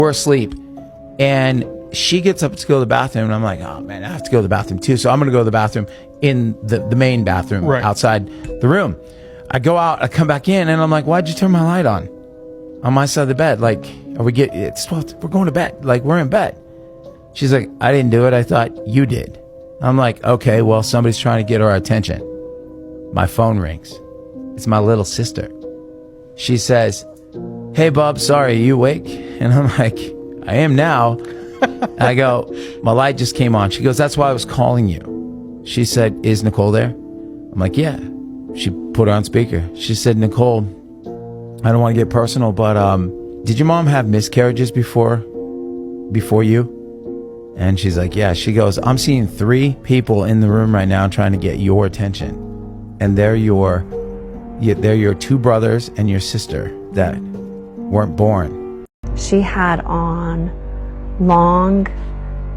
We're asleep, and she gets up to go to the bathroom, and I'm like, oh man, I have to go to the bathroom too. So I'm going to go to the bathroom in the main bathroom outside the room. I go out, I come back in, and I'm like, why'd you turn my light on my side of the bed? Like, it's 12, we're going to bed. Like, we're in bed. She's like, I didn't do it. I thought you did. I'm like, okay, well, somebody's trying to get our attention. My phone rings. It's my little sister. She says, hey, Bob, sorry, are you awake? And I'm like, I am now. I go, my light just came on. She goes, that's why I was calling you. She said, is Nicole there? I'm like, yeah. She put her on speaker. She said, Nicole, I don't want to get personal, but did your mom have miscarriages before you? And she's like, yeah. She goes, I'm seeing 3 people in the room right now trying to get your attention. And they're your 2 brothers and your sister that weren't born. She had on long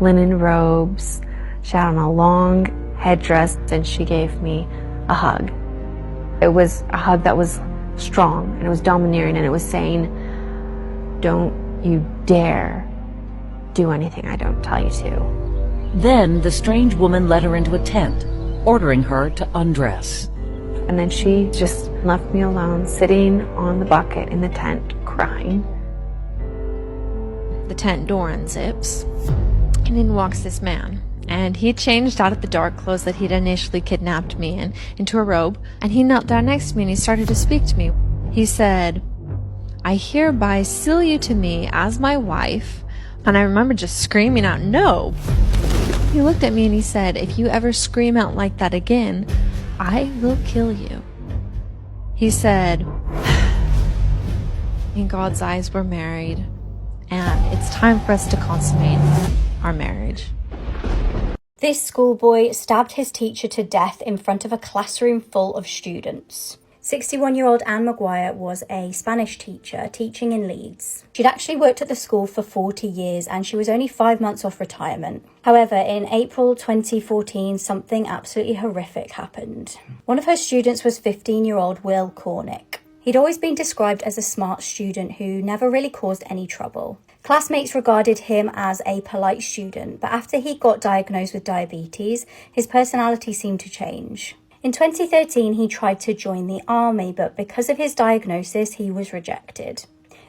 linen robes. She had on a long headdress, and she gave me a hug. It was a hug that was strong, and it was domineering, and it was saying, don't you dare do anything I don't tell you to. Then the strange woman led her into a tent, ordering her to undress. And then she just left me alone, sitting on the bucket in the tent, crying. The tent door unzips, and in walks this man. And he had changed out of the dark clothes that he'd initially kidnapped me in into a robe, and he knelt down next to me and he started to speak to me. He said, I hereby seal you to me as my wife. And I remember just screaming out, no. He looked at me and he said, if you ever scream out like that again, I will kill you. He said, in God's eyes, we're married, and it's time for us to consummate our marriage. This schoolboy stabbed his teacher to death in front of a classroom full of students. 61-year-old Anne Maguire was a Spanish teacher teaching in Leeds. She'd actually worked at the school for 40 years and she was only 5 months off retirement. However, in April 2014, something absolutely horrific happened. One of her students was 15-year-old Will Cornick. He'd always been described as a smart student who never really caused any trouble. Classmates regarded him as a polite student, but after he got diagnosed with diabetes, his personality seemed to change. In 2013, he tried to join the army, but because of his diagnosis, he was rejected.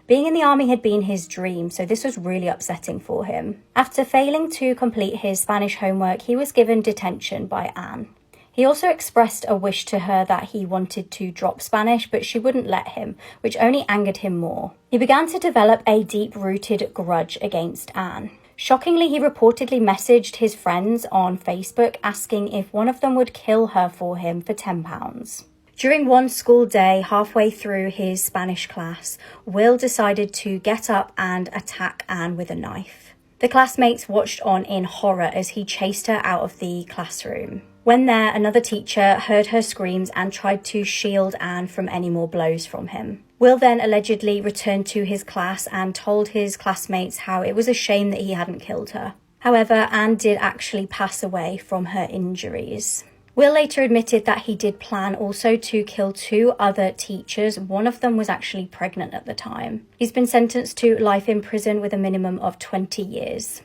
Being in the army had been his dream, so this was really upsetting for him. After failing to complete his Spanish homework, he was given detention by Anne. He also expressed a wish to her that he wanted to drop Spanish, but she wouldn't let him, which only angered him more. He began to develop a deep-rooted grudge against Anne. Shockingly, he reportedly messaged his friends on Facebook asking if one of them would kill her for him for £10. During one school day, halfway through his Spanish class, Will decided to get up and attack Anne with a knife. The classmates watched on in horror as he chased her out of the classroom. When there, another teacher heard her screams and tried to shield Anne from any more blows from him. Will then allegedly returned to his class and told his classmates how it was a shame that he hadn't killed her. However, Anne did actually pass away from her injuries. Will later admitted that he did plan also to kill 2 other teachers. One of them was actually pregnant at the time. He's been sentenced to life in prison with a minimum of 20 years.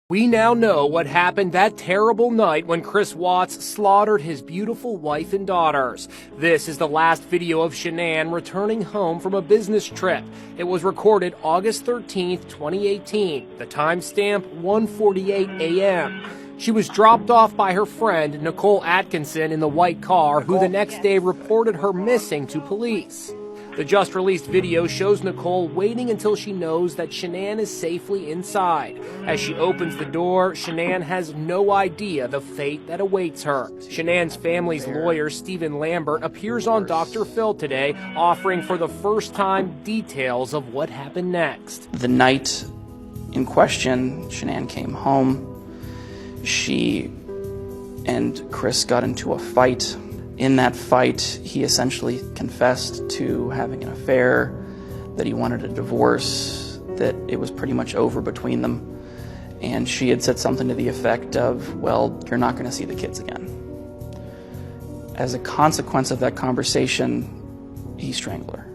We now know what happened that terrible night when Chris Watts slaughtered his beautiful wife and daughters. This is the last video of Shanann returning home from a business trip. It was recorded August 13th, 2018. The timestamp 1:48 a.m. She was dropped off by her friend Nicole Atkinson in the white car, who the next day reported her missing to police. The just-released video shows Nicole waiting until she knows that Shanann is safely inside. As she opens the door, Shanann has no idea the fate that awaits her. Shanann's family's lawyer, Stephen Lambert, appears on Dr. Phil today, offering for the first time details of what happened next. The night in question, Shanann came home. She and Chris got into a fight. In that fight, he essentially confessed to having an affair, that he wanted a divorce, that it was pretty much over between them. And she had said something to the effect of, well, you're not going to see the kids again. As a consequence of that conversation, he strangled her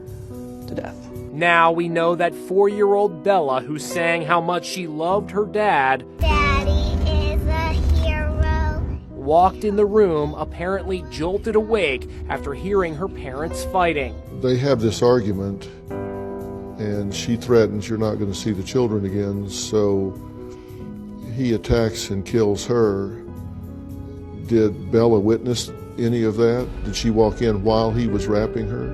to death. Now we know that 4-year-old Bella, who sang how much she loved her dad, Daddy is a hero, walked in the room apparently jolted awake after hearing her parents fighting. They have this argument, and she threatens you're not going to see the children again, so he attacks and kills her. Did Bella witness any of that? Did she walk in while he was wrapping her?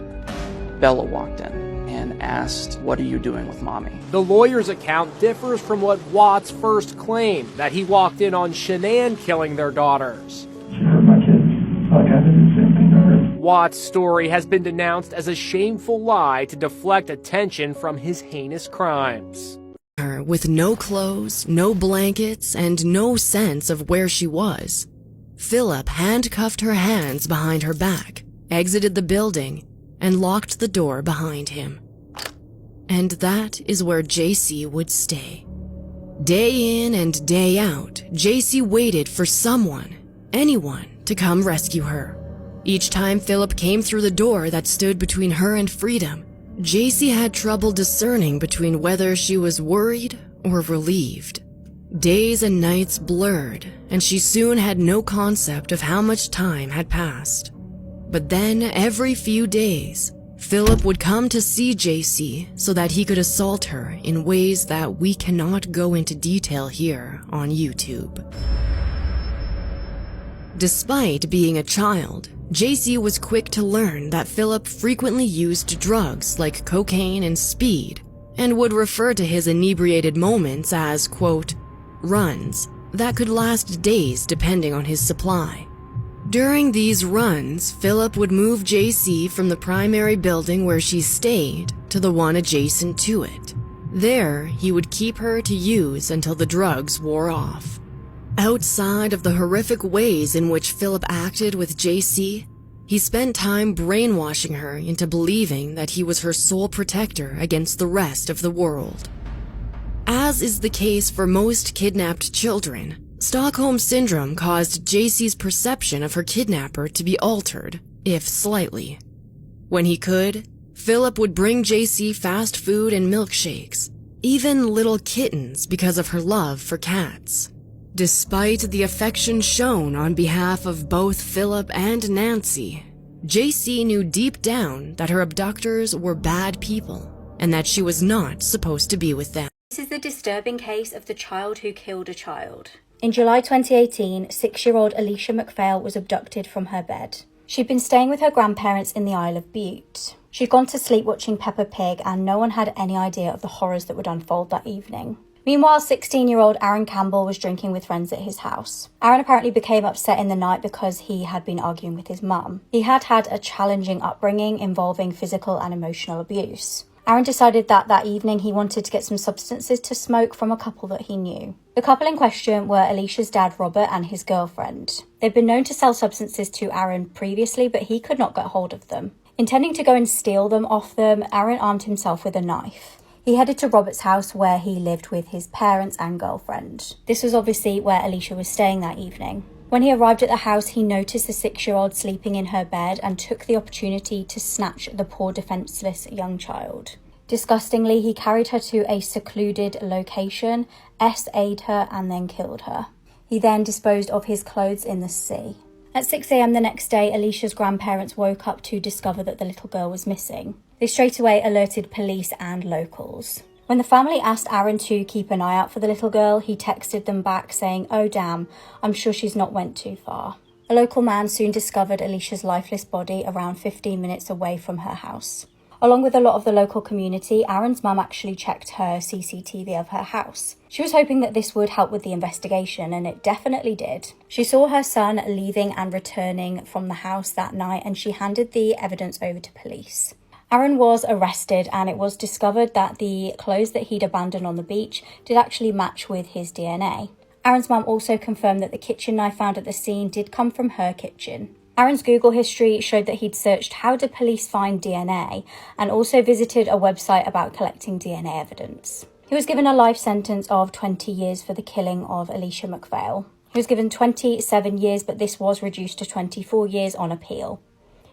Bella walked in and asked, "What are you doing with Mommy?" The lawyer's account differs from what Watts first claimed, that he walked in on Shanann killing their daughters. She hurt my kids. Like I did the same thing to her. Watts' story has been denounced as a shameful lie to deflect attention from his heinous crimes. Her with no clothes, no blankets, and no sense of where she was. Philip handcuffed her hands behind her back, exited the building, and locked the door behind him. And that is where JC would stay. Day in and day out, JC waited for someone, anyone, to come rescue her. Each time Philip came through the door that stood between her and freedom, JC had trouble discerning between whether she was worried or relieved. Days and nights blurred, and she soon had no concept of how much time had passed. But then, every few days, Philip would come to see JC so that he could assault her in ways that we cannot go into detail here on YouTube. Despite being a child, JC was quick to learn that Philip frequently used drugs like cocaine and speed, and would refer to his inebriated moments as, quote, runs that could last days depending on his supply. During these runs, Philip would move JC from the primary building where she stayed to the one adjacent to it. There, he would keep her to use until the drugs wore off. Outside of the horrific ways in which Philip acted with JC, he spent time brainwashing her into believing that he was her sole protector against the rest of the world. As is the case for most kidnapped children, Stockholm Syndrome caused JC's perception of her kidnapper to be altered, if slightly. When he could, Philip would bring JC fast food and milkshakes, even little kittens because of her love for cats. Despite the affection shown on behalf of both Philip and Nancy, JC knew deep down that her abductors were bad people and that she was not supposed to be with them. This is the disturbing case of the child who killed a child. In July 2018, 6-year-old Alicia McPhail was abducted from her bed. She'd been staying with her grandparents in the Isle of Bute. She'd gone to sleep watching Peppa Pig, and no one had any idea of the horrors that would unfold that evening. Meanwhile, 16-year-old Aaron Campbell was drinking with friends at his house. Aaron apparently became upset in the night because he had been arguing with his mum. He had had a challenging upbringing involving physical and emotional abuse. Aaron decided that evening he wanted to get some substances to smoke from a couple that he knew. The couple in question were Alicia's dad, Robert, and his girlfriend. They'd been known to sell substances to Aaron previously, but he could not get hold of them. Intending to go and steal them off them, Aaron armed himself with a knife. He headed to Robert's house where he lived with his parents and girlfriend. This was obviously where Alicia was staying that evening. When he arrived at the house, he noticed the 6-year-old sleeping in her bed and took the opportunity to snatch the poor defenseless young child. Disgustingly, he carried her to a secluded location, SA'd her, and then killed her. He then disposed of his clothes in the sea. At 6 a.m. the next day, Alicia's grandparents woke up to discover that the little girl was missing. They straight away alerted police and locals. When the family asked Aaron to keep an eye out for the little girl, he texted them back saying, "Oh damn, I'm sure she's not went too far." A local man soon discovered Alicia's lifeless body around 15 minutes away from her house. Along with a lot of the local community, Aaron's mum actually checked her CCTV of her house. She was hoping that this would help with the investigation, and it definitely did. She saw her son leaving and returning from the house that night, and she handed the evidence over to police. Aaron was arrested, and it was discovered that the clothes that he'd abandoned on the beach did actually match with his DNA. Aaron's mum also confirmed that the kitchen knife found at the scene did come from her kitchen. Aaron's Google history showed that he'd searched "how do police find DNA" and also visited a website about collecting DNA evidence. He was given a life sentence of 20 years for the killing of Alicia McPhail. He was given 27 years, but this was reduced to 24 years on appeal.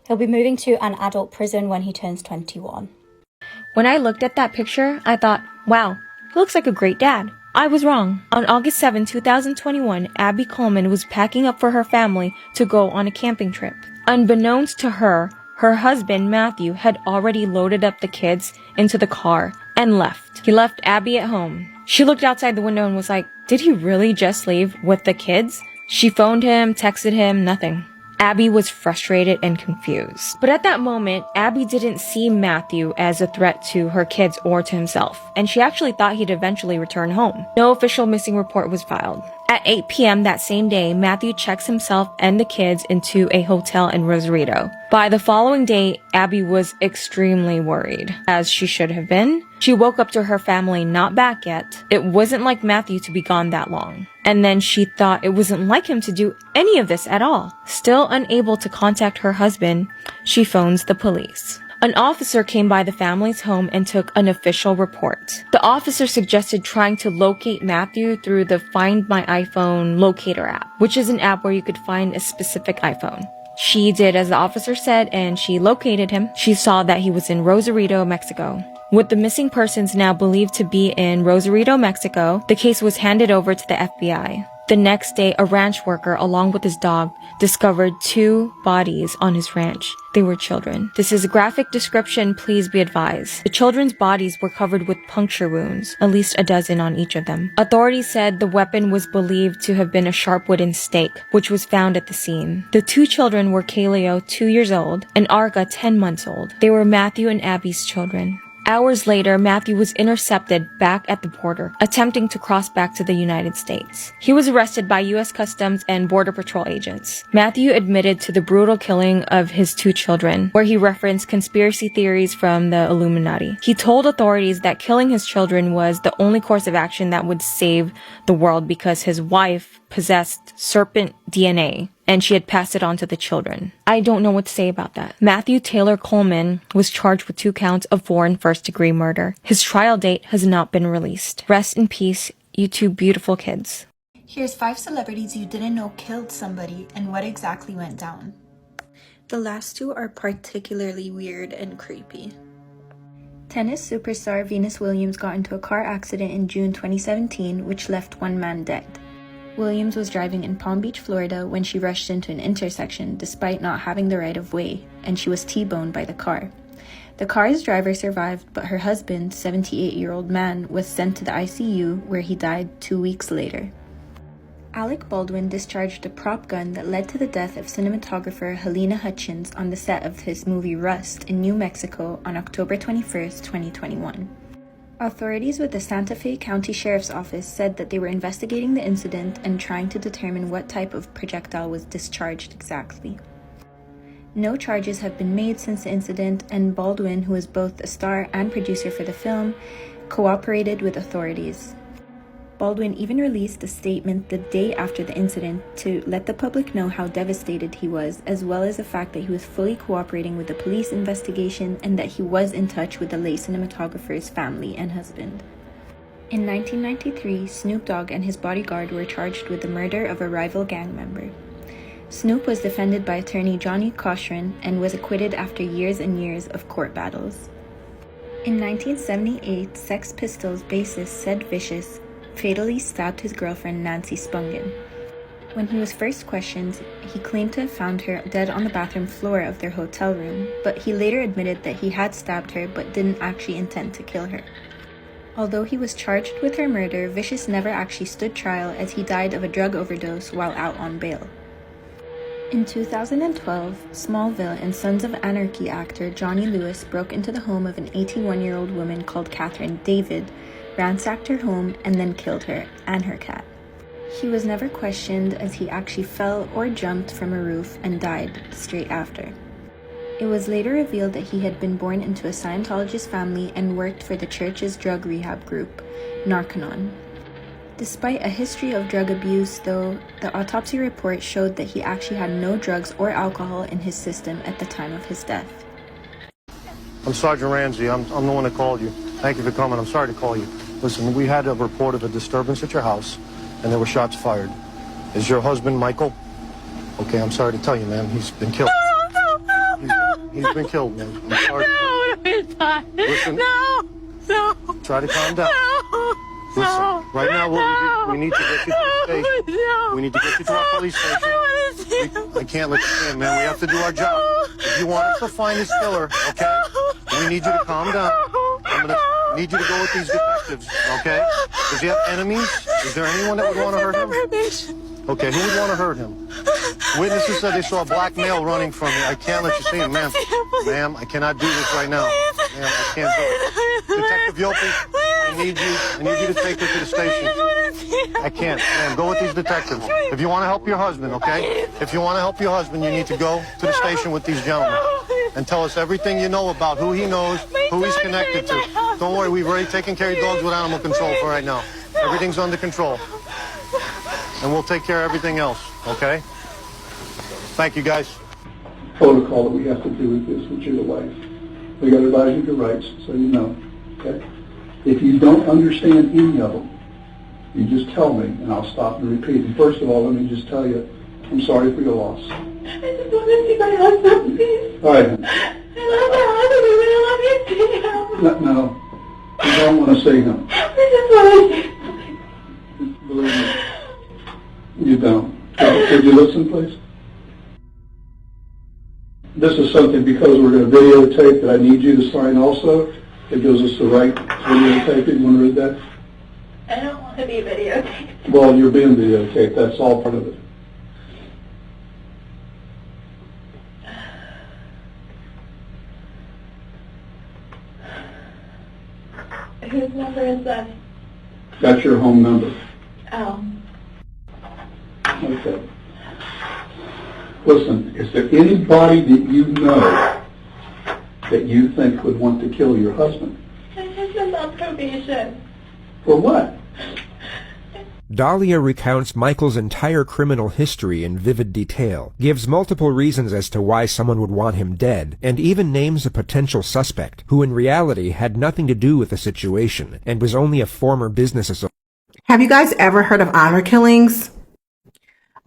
He'll be moving to an adult prison when he turns 21. When I looked at that picture, I thought, wow, he looks like a great dad. I was wrong. On August 7, 2021, Abby Coleman was packing up for her family to go on a camping trip. Unbeknownst to her, her husband, Matthew, had already loaded up the kids into the car and left. He left Abby at home. She looked outside the window and was like, did he really just leave with the kids? She phoned him, texted him, nothing. Abby was frustrated and confused. But at that moment, Abby didn't see Matthew as a threat to her kids or to himself, and she actually thought he'd eventually return home. No official missing report was filed. At 8 p.m. that same day, Matthew checks himself and the kids into a hotel in Rosarito. By the following day, Abby was extremely worried, as she should have been. She woke up to her family not back yet. It wasn't like Matthew to be gone that long. And then she thought it wasn't like him to do any of this at all. Still unable to contact her husband, she phones the police. An officer came by the family's home and took an official report. The officer suggested trying to locate Matthew through the Find My iPhone locator app, which is an app where you could find a specific iPhone. She did as the officer said, and she located him. She saw that he was in Rosarito, Mexico. With the missing persons now believed to be in Rosarito, Mexico, the case was handed over to the FBI. The next day, a ranch worker, along with his dog, discovered 2 bodies on his ranch. They were children. This is a graphic description, please be advised. The children's bodies were covered with puncture wounds, at least a dozen on each of them. Authorities said the weapon was believed to have been a sharp wooden stake, which was found at the scene. The 2 children were Kaleo, 2 years old, and Arga, 10 months old. They were Matthew and Abby's children. Hours later, Matthew was intercepted back at the border, attempting to cross back to the United States. He was arrested by U.S. Customs and Border Patrol agents. Matthew admitted to the brutal killing of his 2 children, where he referenced conspiracy theories from the Illuminati. He told authorities that killing his children was the only course of action that would save the world because his wife possessed serpent DNA, and she had passed it on to the children. I don't know what to say about that. Matthew Taylor Coleman was charged with 2 counts of 4 and first-degree murder. His trial date has not been released. Rest in peace, you 2 beautiful kids. Here's 5 celebrities you didn't know killed somebody and what exactly went down. The last 2 are particularly weird and creepy. Tennis superstar Venus Williams got into a car accident in June 2017, which left 1 man dead. Williams was driving in Palm Beach, Florida when she rushed into an intersection despite not having the right of way, and she was T-boned by the car. The car's driver survived, but her husband, 78-year-old man, was sent to the ICU where he died 2 weeks later. Alec Baldwin discharged a prop gun that led to the death of cinematographer Helena Hutchins on the set of his movie Rust in New Mexico on October 21, 2021. Authorities with the Santa Fe County Sheriff's Office said that they were investigating the incident and trying to determine what type of projectile was discharged exactly. No charges have been made since the incident, and Baldwin, who is both a star and producer for the film, cooperated with authorities. Baldwin even released a statement the day after the incident to let the public know how devastated he was, as well as the fact that he was fully cooperating with the police investigation and that he was in touch with the late cinematographer's family and husband. In 1993, Snoop Dogg and his bodyguard were charged with the murder of a rival gang member. Snoop was defended by attorney Johnny Cochran and was acquitted after years and years of court battles. In 1978, Sex Pistols bassist Sid Vicious fatally stabbed his girlfriend Nancy Spungen. When he was first questioned, he claimed to have found her dead on the bathroom floor of their hotel room, but he later admitted that he had stabbed her but didn't actually intend to kill her. Although he was charged with her murder, Vicious never actually stood trial as he died of a drug overdose while out on bail. In 2012, Smallville and Sons of Anarchy actor Johnny Lewis broke into the home of an 81-year-old woman called Catherine David, ransacked her home, and then killed her and her cat. He was never questioned as he actually fell or jumped from a roof and died straight after. It was later revealed that he had been born into a Scientologist family and worked for the church's drug rehab group, Narconon. Despite a history of drug abuse, though, the autopsy report showed that he actually had no drugs or alcohol in his system at the time of his death. I'm Sergeant Ramsey. I'm the one that called you. Thank you for coming. I'm sorry to call you. Listen, we had a report of a disturbance at your house, and there were shots fired. Is your husband Michael? Okay, I'm sorry to tell you, man. He's been killed. He's been killed, man. I'm sorry. No, die. Listen. No. Try to calm down. Listen, right now we need to get you to the station. We need to get you to our police station. I can't let you stay, man. We have to do our job. If you want us to find this killer, okay? We need you to calm down. I'm gonna need you to go with these detectives, okay? Does he have enemies? Is there anyone that would want to hurt him? Okay, who would want to hurt him? Witnesses said they saw a black male running from you. I can't let you see him, ma'am. Ma'am, I cannot do this right now. Ma'am, I can't do it. Detective Yopi, I need you to take her to the station. I can't. Ma'am, go with these detectives. If you want to help your husband, okay? If you want to help your husband, you need to go to the station with these gentlemen and tell us everything you know about who he knows, who he's connected to. Don't worry, we've already taken care of your dogs with animal control for right now. Everything's under control. And we'll take care of everything else, okay? Thank you, guys. Protocol that we have to do with this, with your wife. We got to advise you of your rights, so you know, okay? If you don't understand any of them, you just tell me, and I'll stop and repeat. And first of all, let me just tell you, I'm sorry for your loss. I just want to see my husband, please. All right. I love my husband. I love you, too. No, you don't want to see him. I just want to see him. Believe me, you don't. Could you listen, please? This is something, because we're going to videotape, that I need you to sign also. It gives us the right to videotape it. You want to read that? I don't want to be videotaped. Well, you're being videotaped. That's all part of it. Whose number is that? That's your home number. Oh. Okay. Listen, is there anybody that you know that you think would want to kill your husband? My husband's on probation. For what? Dahlia recounts Michael's entire criminal history in vivid detail, gives multiple reasons as to why someone would want him dead, and even names a potential suspect, who in reality had nothing to do with the situation, and was only a former business associate. Have you guys ever heard of honor killings?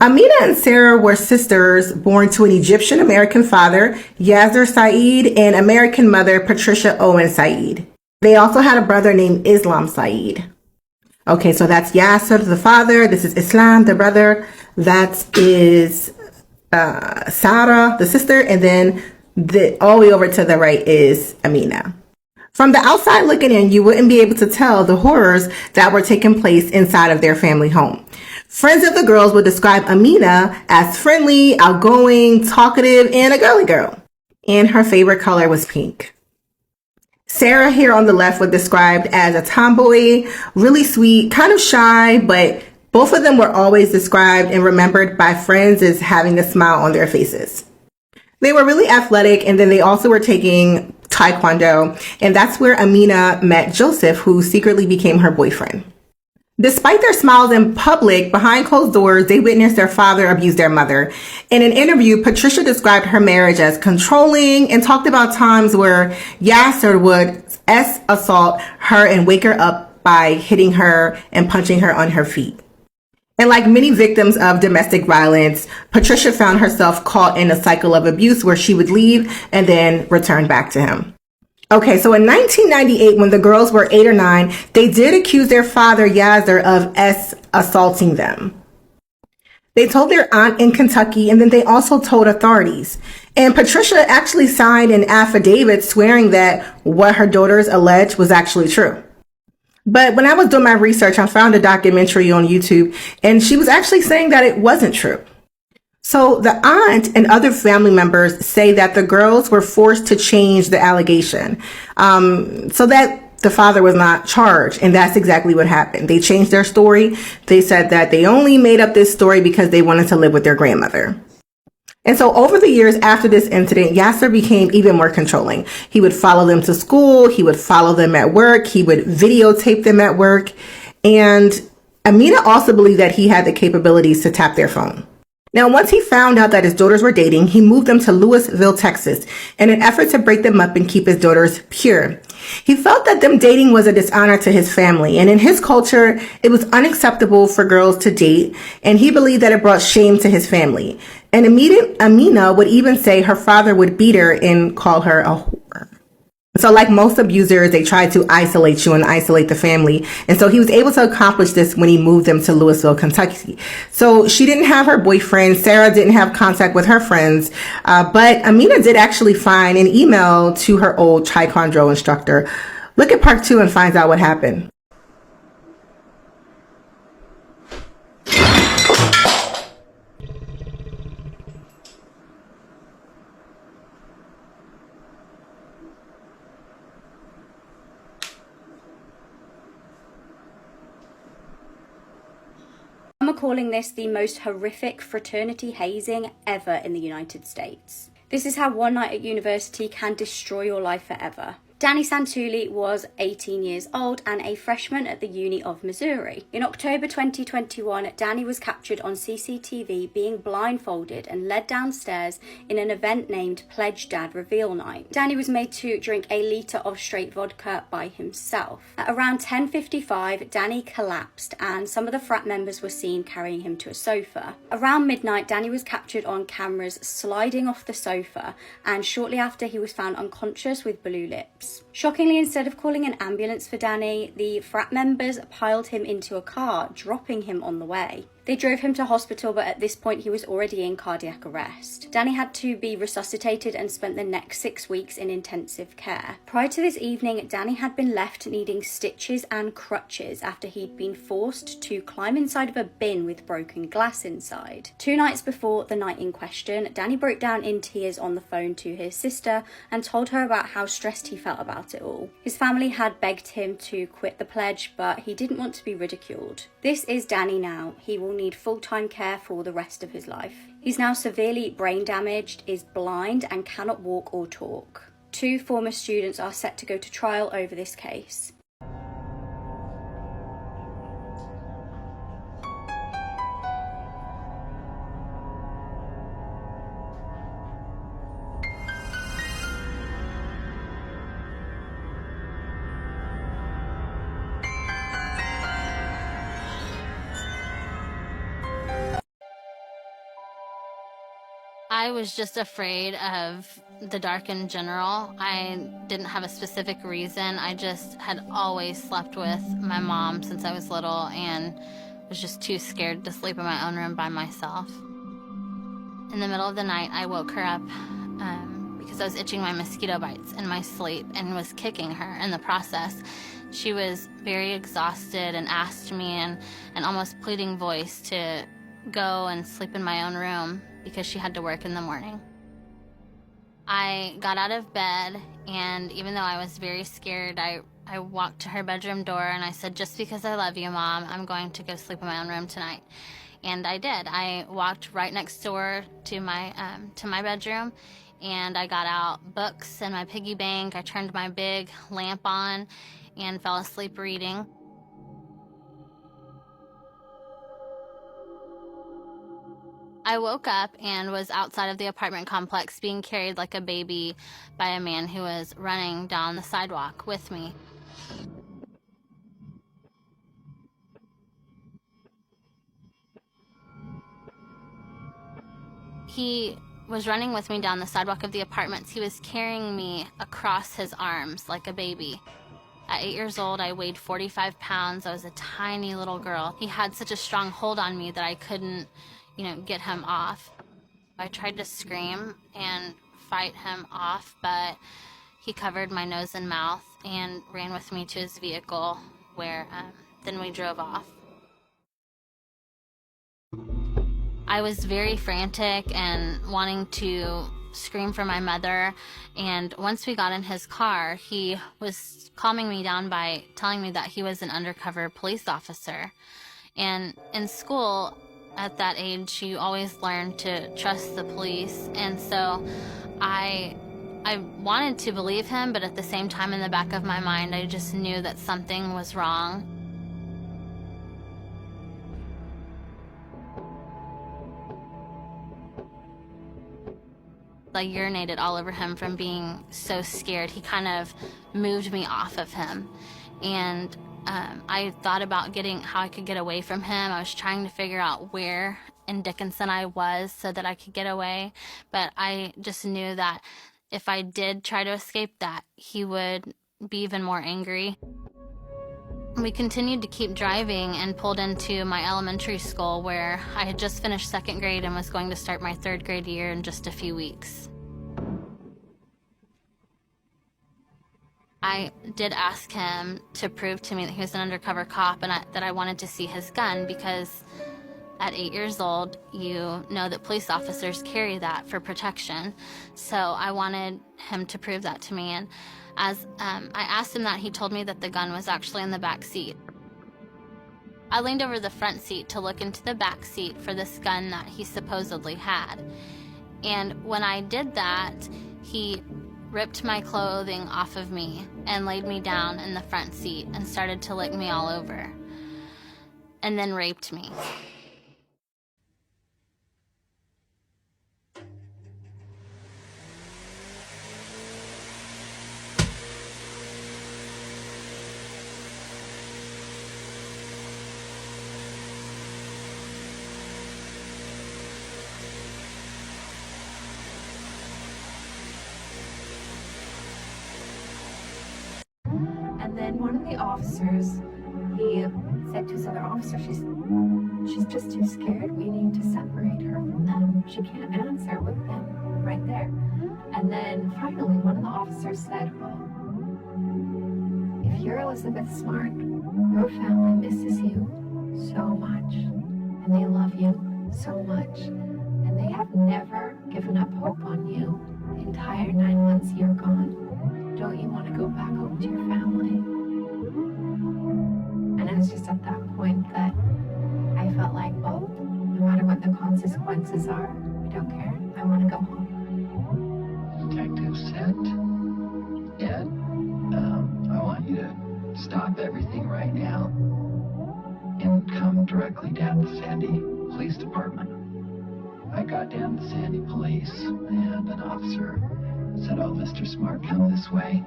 Amina and Sarah were sisters born to an Egyptian American father, Yasser Saeed, and American mother, Patricia Owen Saeed. They also had a brother named Islam Saeed. Okay, so that's Yasser, the father. This is Islam, the brother. That is Sarah, the sister. And then all the way over to the right is Amina. From the outside looking in, you wouldn't be able to tell the horrors that were taking place inside of their family home. Friends of the girls would describe Amina as friendly, outgoing, talkative, and a girly girl. And her favorite color was pink. Sarah here on the left was described as a tomboy, really sweet, kind of shy, but both of them were always described and remembered by friends as having a smile on their faces. They were really athletic, and then they also were taking Taekwondo, and that's where Amina met Joseph, who secretly became her boyfriend. Despite their smiles in public, behind closed doors, they witnessed their father abuse their mother. In an interview, Patricia described her marriage as controlling and talked about times where Yasser would assault her and wake her up by hitting her and punching her on her feet. And like many victims of domestic violence, Patricia found herself caught in a cycle of abuse where she would leave and then return back to him. Okay, so in 1998, when the girls were 8 or 9, they did accuse their father, Yasser, of assaulting them. They told their aunt in Kentucky, and then they also told authorities. And Patricia actually signed an affidavit swearing that what her daughters alleged was actually true. But when I was doing my research, I found a documentary on YouTube, and she was actually saying that it wasn't true. So the aunt and other family members say that the girls were forced to change the allegation so that the father was not charged. And that's exactly what happened. They changed their story. They said that they only made up this story because they wanted to live with their grandmother. And so over the years after this incident, Yasser became even more controlling. He would follow them to school. He would follow them at work. He would videotape them at work. And Amina also believed that he had the capabilities to tap their phone. Now, once he found out that his daughters were dating, he moved them to Louisville, Texas, in an effort to break them up and keep his daughters pure. He felt that them dating was a dishonor to his family, and in his culture, it was unacceptable for girls to date, and he believed that it brought shame to his family. And Amina would even say her father would beat her and call her a whore. So like most abusers, they try to isolate you and isolate the family. And so he was able to accomplish this when he moved them to Louisville, Kentucky. So she didn't have her boyfriend. Sarah didn't have contact with her friends. But Amina did actually find an email to her old Taekwondo instructor. Look at part 2 and find out what happened. Some are calling this the most horrific fraternity hazing ever in the United States. This is how one night at university can destroy your life forever. Danny Santulli was 18 years old and a freshman at the Uni of Missouri. In October 2021, Danny was captured on CCTV being blindfolded and led downstairs in an event named Pledge Dad Reveal Night. Danny was made to drink a litre of straight vodka by himself. At around 10:55, Danny collapsed and some of the frat members were seen carrying him to a sofa. Around midnight, Danny was captured on cameras sliding off the sofa, and shortly after he was found unconscious with blue lips. Shockingly, instead of calling an ambulance for Danny, the frat members piled him into a car, dropping him on the way. They drove him to hospital, but at this point he was already in cardiac arrest. Danny had to be resuscitated and spent the next 6 weeks in intensive care. Prior to this evening, Danny had been left needing stitches and crutches after he'd been forced to climb inside of a bin with broken glass inside. 2 nights before the night in question, Danny broke down in tears on the phone to his sister and told her about how stressed he felt about it all. His family had begged him to quit the pledge, but he didn't want to be ridiculed. This is Danny now. He will need full-time care for the rest of his life. He's now severely brain damaged, is blind, and cannot walk or talk. 2 former students are set to go to trial over this case. I was just afraid of the dark in general. I didn't have a specific reason. I just had always slept with my mom since I was little and was just too scared to sleep in my own room by myself. In the middle of the night, I woke her up because I was itching my mosquito bites in my sleep and was kicking her in the process. She was very exhausted and asked me in an almost pleading voice to go and sleep in my own room because she had to work in the morning. I got out of bed, and even though I was very scared, I walked to her bedroom door and I said, "Just because I love you, Mom, I'm going to go sleep in my own room tonight." And I did. I walked right next door to my bedroom, and I got out books and my piggy bank. I turned my big lamp on and fell asleep reading. I woke up and was outside of the apartment complex being carried like a baby by a man who was running down the sidewalk with me. He was running with me down the sidewalk of the apartments. He was carrying me across his arms like a baby. At 8 years old, I weighed 45 pounds. I was a tiny little girl. He had such a strong hold on me that I couldn't, get him off. I tried to scream and fight him off, but he covered my nose and mouth and ran with me to his vehicle, where then we drove off. I was very frantic and wanting to scream for my mother, and once we got in his car, he was calming me down by telling me that he was an undercover police officer. And in school, at that age, you always learn to trust the police, and so I wanted to believe him, but at the same time, in the back of my mind, I just knew that something was wrong. I urinated all over him from being so scared. He kind of moved me off of him, and I thought about how I could get away from him. I was trying to figure out where in Dickinson I was so that I could get away, but I just knew that if I did try to escape that, he would be even more angry. We continued to keep driving and pulled into my elementary school where I had just finished 2nd grade and was going to start my 3rd grade year in just a few weeks. I did ask him to prove to me that he was an undercover cop and that I wanted to see his gun, because at 8 years old, you know that police officers carry that for protection. So I wanted him to prove that to me. And as I asked him that, he told me that the gun was actually in the back seat. I leaned over the front seat to look into the back seat for this gun that he supposedly had. And when I did that, he ripped my clothing off of me and laid me down in the front seat and started to lick me all over, and then raped me. And then one of the officers, he said to his other officer, she's just too scared. We need to separate her from them. She can't answer with them right there. And then finally, one of the officers said, well, if you're Elizabeth Smart, your family misses you so much, and they love you so much, and they have never given up hope on you the entire 9 months you're gone. Don't you want to go back home to your family? And it was just at that point that I felt like, well, no matter what the consequences are, I don't care. I want to go home. Detective said, Ed, I want you to stop everything right now and come directly down to Sandy Police Department. I got down to Sandy Police, and an officer said, oh, Mr. Smart, come this way.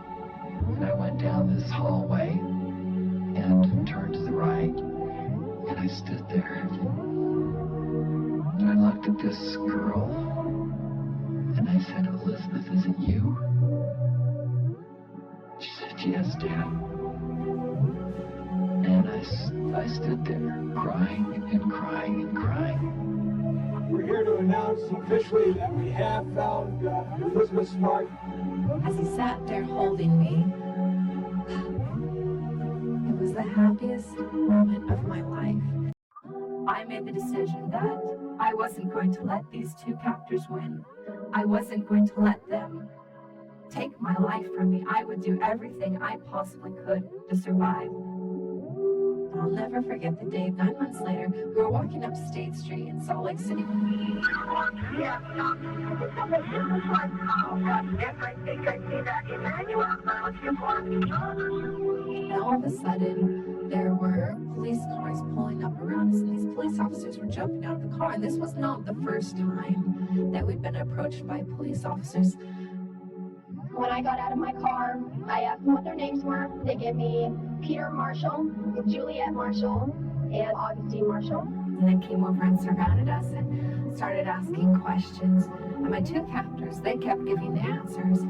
And I went down this hallway and turned to the right, and I stood there. And I looked at this girl, and I said, Elizabeth, is it you? She said, yes, Dad. And I stood there crying and crying and crying. We're here to announce officially that we have found Elizabeth Smart. As he sat there holding me, it was the happiest moment of my life. I made the decision that I wasn't going to let these 2 captors win. I wasn't going to let them take my life from me. I would do everything I possibly could to survive. I'll never forget the day, 9 months later, we were walking up State Street in Salt Lake City. And all of a sudden, there were police cars pulling up around us, and these police officers were jumping out of the car. And this was not the first time that we'd been approached by police officers. When I got out of my car, I asked them what their names were. They gave me Peter Marshall, Juliet Marshall, and Augustine Marshall. And then came over and surrounded us and started asking questions. And my 2 captors, they kept giving the answers.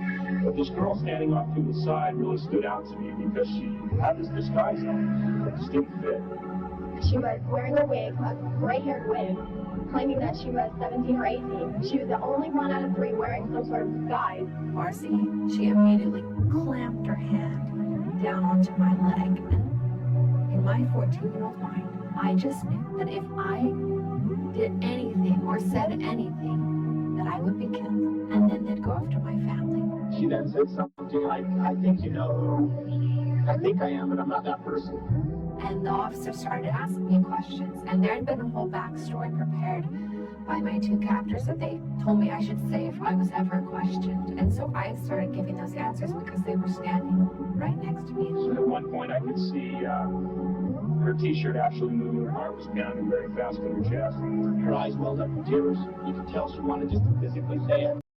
This girl standing off to the side really stood out to me because she had this disguise on that just didn't fit. She was wearing a wig, a gray-haired wig, claiming that she was 17 or 18. She was the only one out of 3 wearing some sort of disguise. Marcy, she immediately clamped her hand down onto my leg. And in my 14-year-old mind, I just knew that if I did anything or said anything, that I would be killed. And then they'd go after my family. She then said something like, I think you know who I think I am, but I'm not that person. And the officer started asking me questions, and there had been a whole backstory prepared by my 2 captors that they told me I should say if I was ever questioned. And so I started giving those answers because they were standing right next to me. So at one point I could see her t-shirt actually moving, her heart was pounding very fast in her chest. Her eyes welled up in tears. You could tell she wanted just to physically say it.